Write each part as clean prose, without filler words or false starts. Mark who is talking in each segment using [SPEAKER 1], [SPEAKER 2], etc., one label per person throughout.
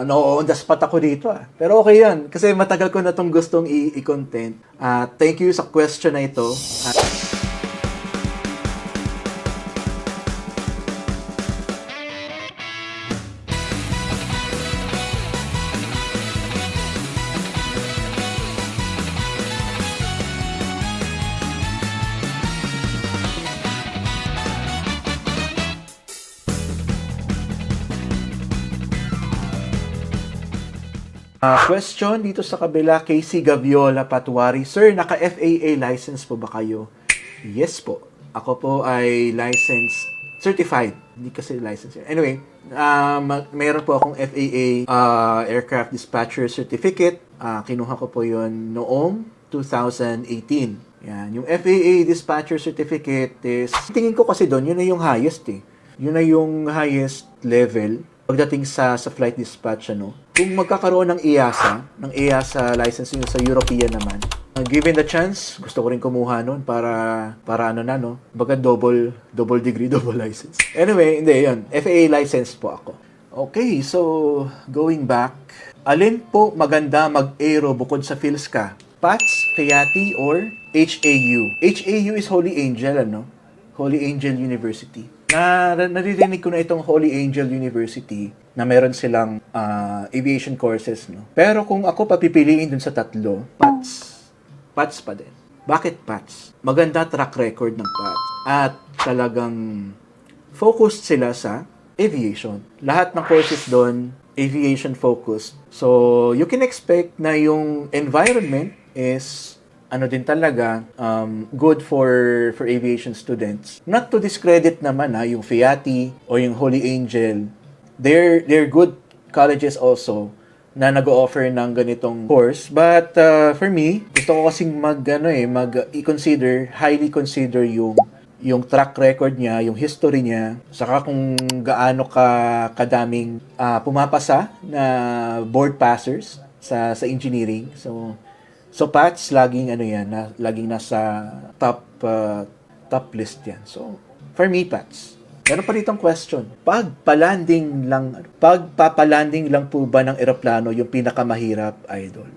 [SPEAKER 1] on the spot ako dito Pero okay yan. Kasi matagal ko na itong gustong i-content. Thank you sa question na ito. Question dito sa kabila, Casey Gaviola Patuari. Sir, naka-FAA license po ba kayo? Yes po. Ako po ay licensed, certified. Hindi kasi license. Anyway, mayroon po akong FAA Aircraft Dispatcher Certificate. Kinuha ko po yon noong 2018. Yan. Yung FAA Dispatcher Certificate is, tingin ko kasi doon, yun na yung highest Yun na yung highest level pagdating sa flight dispatch, Kung magkakaroon ng EASA license yun sa European naman, given the chance, gusto ko rin kumuha nun para baga double degree, double license. Anyway, hindi, yun. FAA license po ako. Okay, so, going back, alin po maganda mag-aero bukod sa PhilSCA? PATS, FIATI, or HAU? HAU is Holy Angel, Holy Angel University. Naririnig ko na itong Holy Angel University na meron silang aviation courses, Pero kung ako papipiliin dun sa tatlo, PATS. PATS pa din. Bakit PATS? Maganda track record ng PATS. At talagang focused sila sa aviation. Lahat ng courses doon, aviation focused. So, you can expect na yung environment is din talaga, good for aviation students. Not to discredit naman yung FIATI o yung Holy Angel. They're good colleges also na nag-o-offer ng ganitong course. But for me, gusto ko kasing highly consider yung track record niya, yung history niya, saka kung gaano kadaming pumapasa na board passers sa engineering. So PATS laging laging nasa top list yan. So for me, PATS. Meron pa ditong question. Pagpapalanding lang po ba ng eroplano yung pinakamahirap, idol?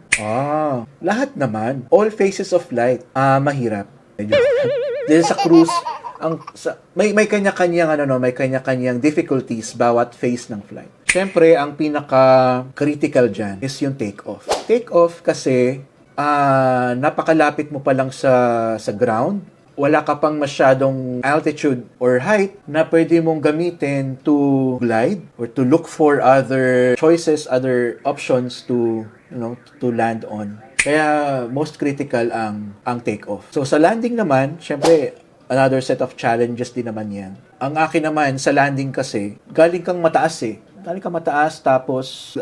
[SPEAKER 1] Lahat naman. All phases of flight, mahirap. Dahil sa cruise, may kanya-kanyang difficulties bawat phase ng flight. Siyempre, ang pinaka-critical dyan is yung take-off. Take-off kasi, napakalapit mo pa lang sa ground. Wala ka pang masyadong altitude or height na pwede mong gamitin to glide or to look for other choices, other options to land on. Kaya most critical ang take-off. So sa landing naman, syempre another set of challenges din naman 'yan. Ang akin naman sa landing kasi, galing kang mataas tapos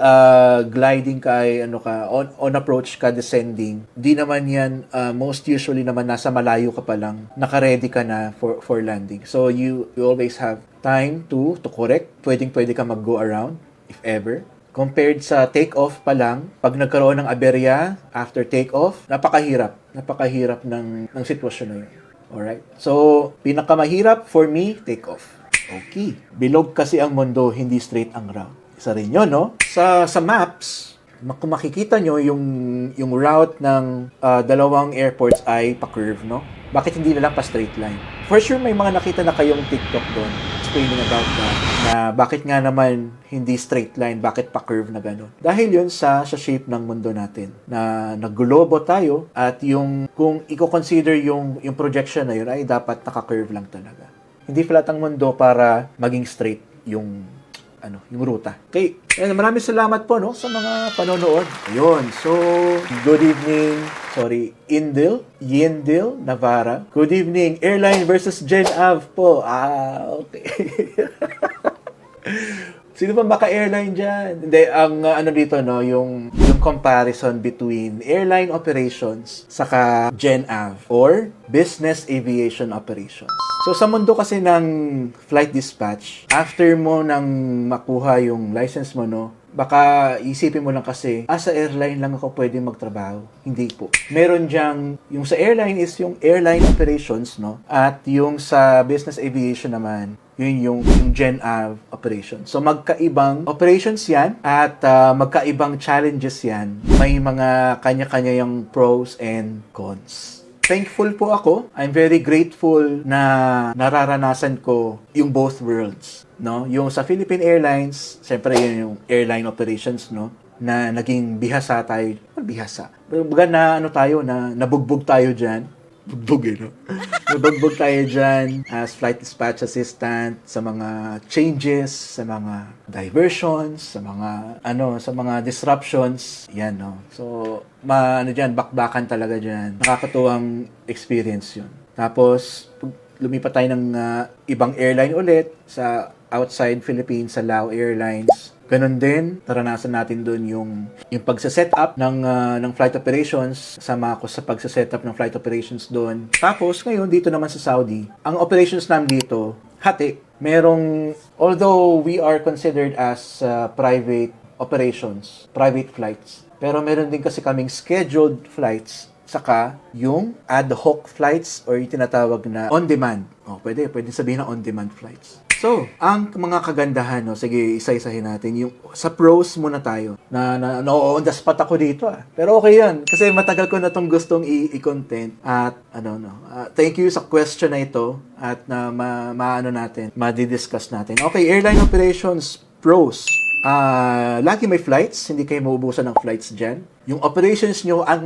[SPEAKER 1] gliding ka ay on approach ka, descending. Di naman yan, most usually naman nasa malayo ka pa lang, naka-ready ka na for landing. So you always have time to correct. Pwede ka mag-go around if ever. Compared sa take-off pa lang, pag nagkaroon ng aberya after take-off, napakahirap ng sitwasyon na yun. Alright? So, pinakamahirap for me, take-off. Okay. Bilog kasi ang mundo, hindi straight ang route. Isa rin yun, Sa maps, kung makikita nyo, yung route ng dalawang airports ay pa-curve, Bakit hindi na lang pa-straight line? For sure, may mga nakita na kayong TikTok doon explaining about that, na bakit nga naman hindi straight line, bakit pa-curve na gano'n. Dahil yun sa shape ng mundo natin, na naggulobo tayo, at kung i-consider yung projection na yun, ay dapat naka-curve lang talaga. Hindi flat ang mundo para maging straight yung ruta. Okay, and maraming salamat po sa mga panonood. Ayun. So, good evening. Yindil Navarra. Good evening. Airline versus Gen Av po. Okay. Sino ba maka-airline dyan? Hindi, ang dito, yung comparison between airline operations saka Gen Av or business aviation operations. So, sa mundo kasi ng flight dispatch, after mo nang makuha yung license mo, Baka isipin mo lang kasi, sa airline lang ako pwede magtrabaho. Hindi po. Meron diyang, yung sa airline is yung airline operations, no? At yung sa business aviation naman, yun yung Gen Av operations. So magkaibang operations yan at magkaibang challenges yan. May mga kanya-kanya yung pros and cons. Thankful po ako. I'm very grateful na nararanasan ko yung both worlds, no? Yung sa Philippine Airlines, siyempre yun yung airline operations, no? Na naging bihasa tayo. Bihasa. Baga na ano tayo, na nabugbog tayo diyan. Bugbog eh, no? Nabugbog tayo diyan as flight dispatch assistant sa mga changes, sa mga diversions, sa mga disruptions. Yan, no? So, bakbakan talaga diyan. Nakakatuwang experience 'yun. Tapos, lumipat tayo ng ibang airline ulit sa outside Philippines, sa Lao Airlines. Ganon din, naranasan natin doon yung pagse-set up ng flight operations. Sama ako sa pagse-set up ng flight operations doon. Tapos, ngayon, dito naman sa Saudi, ang operations namin dito, hati. Although we are considered as private operations, private flights, pero meron din kasi kaming scheduled flights, saka yung ad hoc flights or yung tinatawag na on-demand. Pwede sabihin na on-demand flights. So, ang mga kagandahan, no, sige, isa-isahin natin. Yung sa pros muna tayo. On the spot ako dito, Pero okay yan. Kasi matagal ko na itong gustong i-content. At, thank you sa question na ito. At ma-discuss natin. Okay, airline operations, pros. Lagi may flights. Hindi kayo maubusan ng flights dyan. Yung operations nyo ang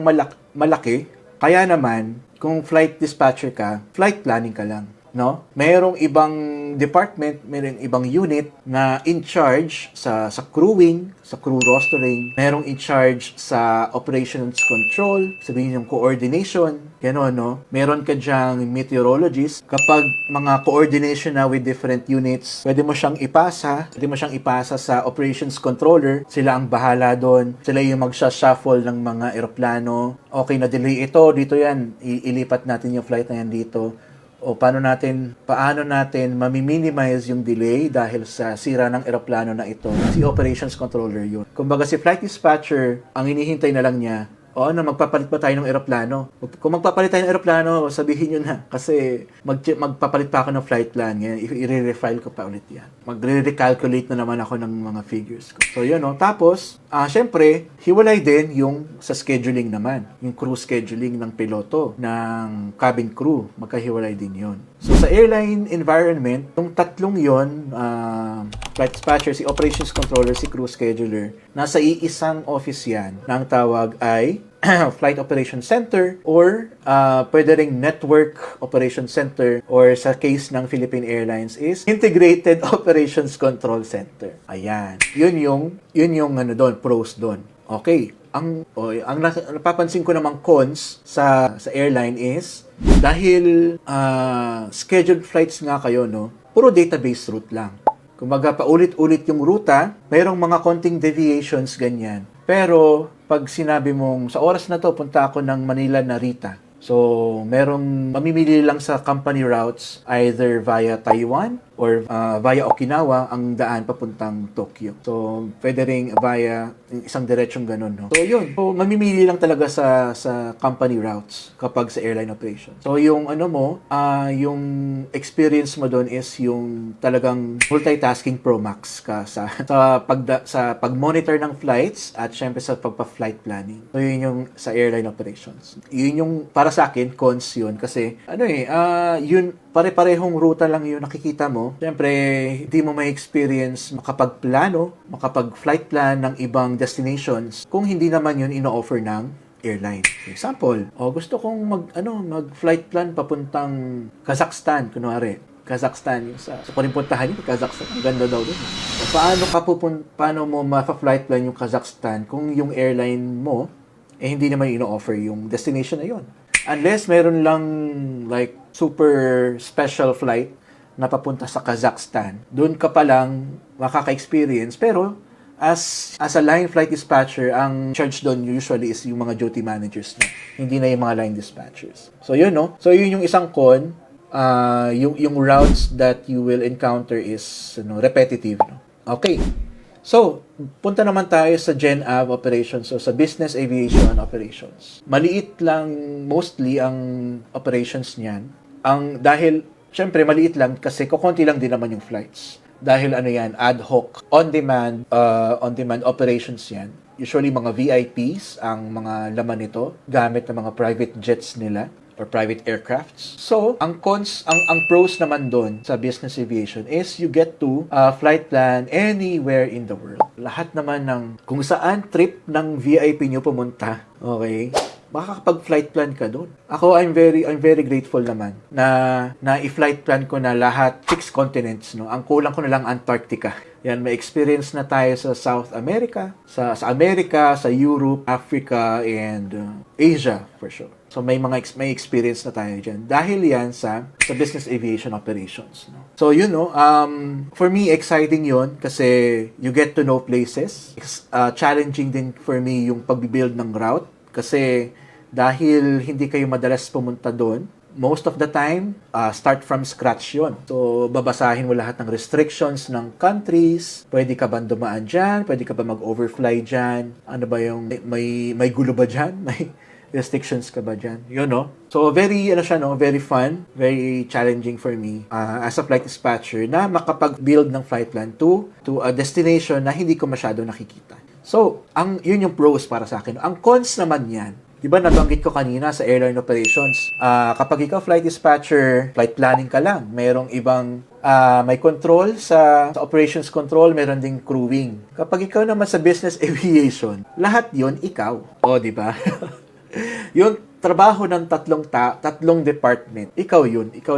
[SPEAKER 1] malaki. Kaya naman, kung flight dispatcher ka, flight planning ka lang. No? Mayroong ibang department, mayroong ibang unit na in charge sa crewing, sa crew rostering, mayroong in charge sa operations control, sabihin yung coordination, gano'n, no? Meron ka dyang meteorologist. Kapag mga coordination na with different units, pwede mo siyang ipasa sa operations controller. Sila ang bahala doon. Sila yung magsha-shuffle ng mga eroplano. Okay, na delay ito, dito yan. Ilipat natin yung flight na yan dito. O paano natin mami-minimize yung delay dahil sa sira ng eroplano na ito. Si operations controller yun. Kumbaga si flight dispatcher, ang hinihintay na lang niya, magpapalit pa tayo ng eroplano. Kung magpapalit tayo ng eroplano, sabihin nyo na. Kasi magpapalit pa ako ng flight plan. Ngayon, i-refile ko pa ulit yan. Magre-recalculate na naman ako ng mga figures ko. So, yun, no? Tapos, syempre, hiwalay din yung sa scheduling naman. Yung crew scheduling ng piloto, ng cabin crew. Magkahiwalay din yun. So, sa airline environment, yung tatlong yun, flight dispatcher, si operations controller, si crew scheduler, nasa iisang office yan na ang tawag ay Flight Operations Center or pwede ring Network Operations Center or sa case ng Philippine Airlines is Integrated Operations Control Center. Ayan. Yun yung doon, pros doon. Okay. Ang napapansin ko namang cons sa airline is dahil scheduled flights nga kayo, no? Puro database route lang. Kumbaga, paulit-ulit yung ruta, mayroong mga konting deviations, ganyan. Pero, pag sinabi mong, sa oras na to, punta ako ng Manila Narita. So, mamimili lang sa company routes, either via Taiwan or via Okinawa, ang daan papuntang Tokyo. So, pwede ring via isang diretsong ganun, no? So, yun. So, mamimili lang talaga sa company routes kapag sa airline operation. So, yung yung experience mo doon is yung talagang multitasking pro max ka sa pag-monitor ng flights at syempre sa pagpa-flight planning. So, yun yung sa airline operations. Yun yung, para sa akin, cons yun. Kasi, yun, pare-parehong ruta lang yung nakikita mo. Siyempre, hindi mo may experience makapagplano, makapag-flight plan ng ibang destinations kung hindi naman yun ino-offer ng airline. For example, gusto kong mag-flight plan papuntang Kazakhstan, kunwari. Kazakhstan, sa kung puntahan yung Kazakhstan, ang ganda daw doon. Paano mo ma-flight plan yung Kazakhstan kung yung airline mo hindi naman ino-offer yung destination na yun. Unless meron lang like super special flight na papunta sa Kazakhstan. Doon ka pa lang makaka-experience. Pero as a line flight dispatcher, ang charge doon usually is yung mga duty managers na. Hindi na yung mga line dispatchers. So yun, no? So yun yung isang con. Yung routes that you will encounter is repetitive, no? Okay. So, punta naman tayo sa Gen Av operations, so sa business aviation operations. Maliit lang mostly ang operations niyan. Dahil, syempre maliit lang kasi kukunti lang din naman yung flights. Dahil ano yan, ad hoc, on-demand operations yan. Usually mga VIPs ang mga laman nito, gamit ng mga private jets nila or private aircrafts. So, ang pros naman doon sa business aviation is you get to flight plan anywhere in the world. Lahat naman ng kung saan trip ng VIP nyo pumunta, okay, makakapag-flight plan ka doon. Ako, I'm very grateful naman na i-flight plan ko na lahat 6 continents, no. Ang kulang ko na lang Antarctica. Yan, may experience na tayo sa South America, sa America, sa Europe, Africa, and Asia for sure. So may experience na tayo diyan. Dahil yan sa business aviation operations, no. So for me exciting 'yon kasi you get to know places. Challenging din for me yung pagbi-build ng route kasi dahil hindi kayo madalas pumunta doon, most of the time, start from scratch yon. So, babasahin mo lahat ng restrictions ng countries. Pwede ka ba dumaan dyan? Pwede ka ba mag-overfly dyan? Ano ba yung, may gulo ba dyan? May restrictions ka ba dyan? Yun, no? So, very fun, very challenging for me as a flight dispatcher na makapag-build ng flight plan to a destination na hindi ko masyado nakikita. So, yun yung pros para sa akin. Ang cons naman yan, diba nabanggit ko kanina sa airline operations, kapag ikaw flight dispatcher, flight planning ka lang. Merong ibang may control sa operations control, meron ding crewing. Kapag ikaw naman sa business aviation, lahat yon ikaw. O, diba? Yung trabaho ng tatlong department, ikaw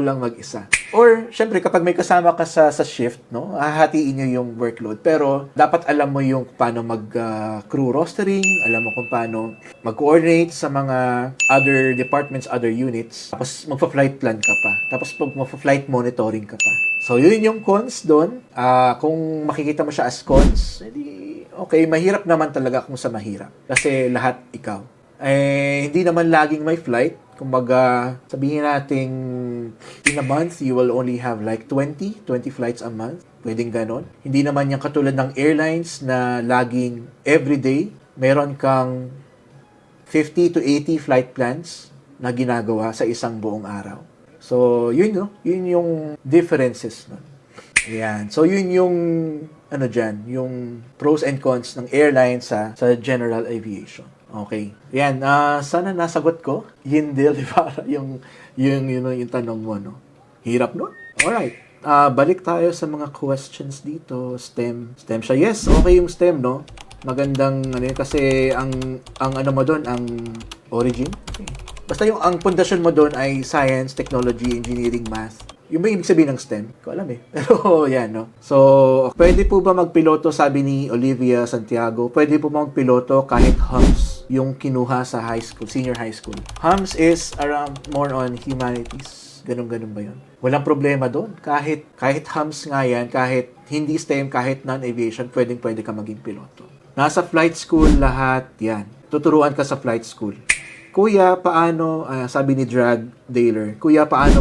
[SPEAKER 1] lang mag-isa. Or, syempre, kapag may kasama ka sa shift, no, hahatiin nyo yung workload. Pero, dapat alam mo yung paano mag-crew rostering, alam mo kung paano mag-coordinate sa mga other departments, other units. Tapos, magpa-flight plan ka pa. Tapos, magpa-flight monitoring ka pa. So, yun yung cons doon. Kung makikita mo siya as cons, edi, okay, mahirap naman talaga kung sa mahirap. Kasi lahat ikaw. Hindi naman laging may flight. Kumbaga, sabihin natin, in a month, you will only have like 20 flights a month. Pwedeng ganon. Hindi naman yung katulad ng airlines na laging everyday, meron kang 50 to 80 flight plans na ginagawa sa isang buong araw. So, yun yung differences. No? Ayan. So, yun yung yung pros and cons ng airline sa general aviation. Okay. Yan, sana nasagot ko. Yun deal, di ba? yung tanong mo, no? Hirap, no? Alright. Balik tayo sa mga questions dito. STEM siya. Yes, okay yung STEM, no? Magandang, kasi ang mo doon, ang origin. Okay. Basta ang pundasyon mo doon ay science, technology, engineering, math. Yung ba ibig sabihin ng STEM? Ko alam eh. Pero yan, no? So, pwede po ba magpiloto, sabi ni Olivia Santiago, pwede po ba magpiloto kahit HUMS yung kinuha sa high school, senior high school? HUMS is around more on humanities. Ganun ba yun? Walang problema doon. Kahit HUMS nga yan, kahit hindi STEM, kahit non-aviation, pwede ka maging piloto. Nasa flight school lahat, yan. Tuturuan ka sa flight school. Kuya, paano, sabi ni Drag Daler, Kuya, paano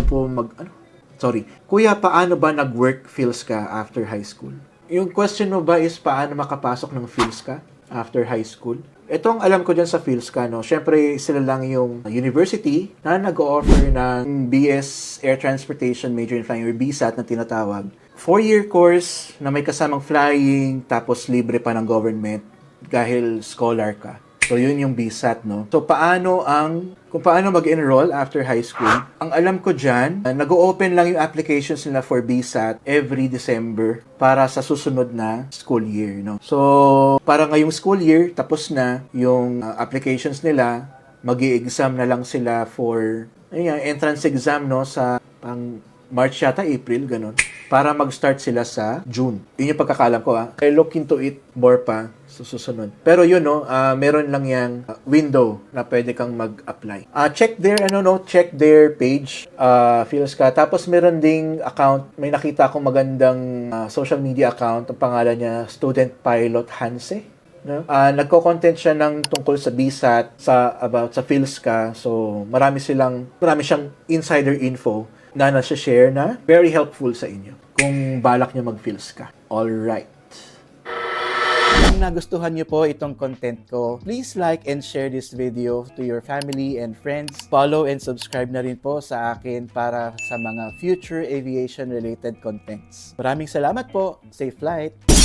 [SPEAKER 1] ba nag-work PhilSCA after high school? Yung question mo ba is paano makapasok ng PhilSCA after high school? Ito ang alam ko dyan sa PhilSCA, no? Siyempre, sila lang yung university na nag-o-offer ng BS Air Transportation Major in Flying or BSAT na tinatawag. 4-year course na may kasamang flying tapos libre pa ng government dahil scholar ka. So, yun yung BSAT, no? So, kung paano mag-enroll after high school, ang alam ko dyan, nag-o-open lang yung applications nila for BSAT every December para sa susunod na school year, no? So, para ngayong school year, tapos na yung applications nila, mag-i-exam na lang sila for entrance exam, no? Sa pang March yata, April, ganun. Para mag-start sila sa June. Yun yung pagkakalam ko, I look into it more pa sa susunod. Pero yun, no, meron lang yung window na pwede kang mag-apply. Check their page, PhilSCA. Tapos meron ding account, may nakita akong magandang social media account, ang pangalan niya, Student Pilot Hanse. No? Nagko-content siya ng tungkol sa BSAT, about sa PhilSCA. So, marami siyang insider info na nasa-share na very helpful sa inyo kung balak nyo mag-PhilSCA. Alright. Kung nagustuhan niyo po itong content ko, please like and share this video to your family and friends. Follow and subscribe na rin po sa akin para sa mga future aviation related contents. Maraming salamat po. Safe flight!